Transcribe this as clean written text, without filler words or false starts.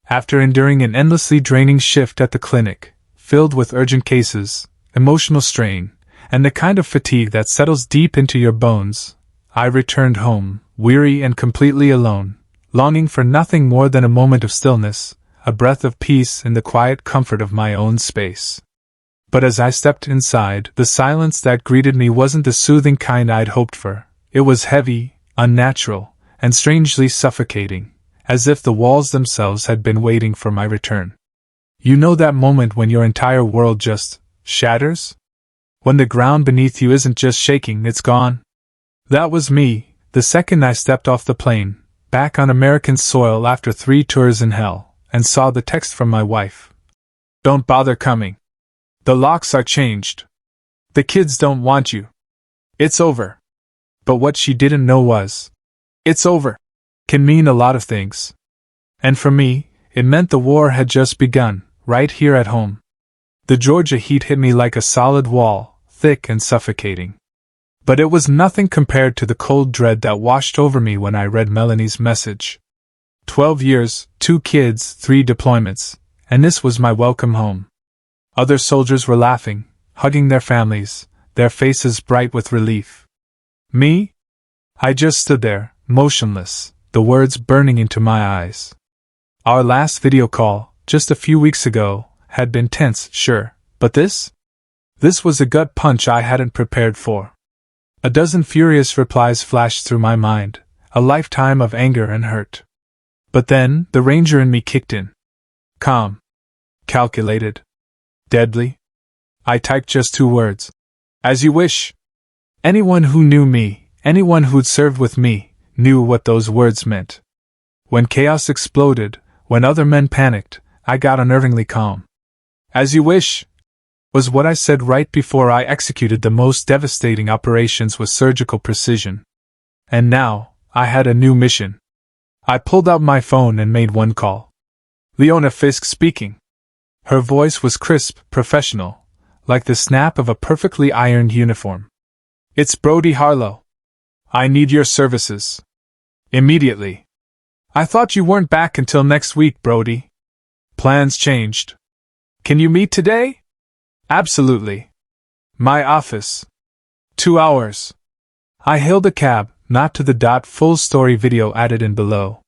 After enduring an endlessly draining shift at the clinic, filled with urgent cases, emotional strain, and the kind of fatigue that settles deep into your bones, I returned home, weary and completely alone, longing for nothing more than a moment of stillness, a breath of peace in the quiet comfort of my own space. But as I stepped inside, the silence that greeted me wasn't the soothing kind I'd hoped for. It was heavy, unnatural, and strangely suffocating, as if the walls themselves had been waiting for my return. You know that moment when your entire world just shatters? When the ground beneath you isn't just shaking, it's gone? That was me, the second I stepped off the plane, back on American soil after 3 tours in hell, and saw the text from my wife. "Don't bother coming. The locks are changed. The kids don't want you. It's over." But what she didn't know was, "It's over" can mean a lot of things. And for me, it meant the war had just begun, right here at home. The Georgia heat hit me like a solid wall, thick and suffocating. But it was nothing compared to the cold dread that washed over me when I read Melanie's message. 12 years, 2 kids, 3 deployments, and this was my welcome home. Other soldiers were laughing, hugging their families, their faces bright with relief. Me? I just stood there, motionless, the words burning into my eyes. Our last video call, just a few weeks ago, had been tense, sure, but this? This was a gut punch I hadn't prepared for. A dozen furious replies flashed through my mind, a lifetime of anger and hurt. But then, the ranger in me kicked in. Calm. Calculated. Deadly. I typed just 2 words. As you wish. Anyone who knew me, anyone who'd served with me, knew what those words meant. When chaos exploded, when other men panicked, I got unnervingly calm. As you wish, was what I said right before I executed the most devastating operations with surgical precision. And now, I had a new mission. I pulled out my phone and made one call. Leona Fisk speaking. Her voice was crisp, professional, like the snap of a perfectly ironed uniform. "It's Brody Harlow. I need your services. Immediately." "I thought you weren't back until next week, Brody." "Plans changed. Can you meet today?" "Absolutely. My office. 2 hours." I hailed a cab, not to the dot. Full story video added in below.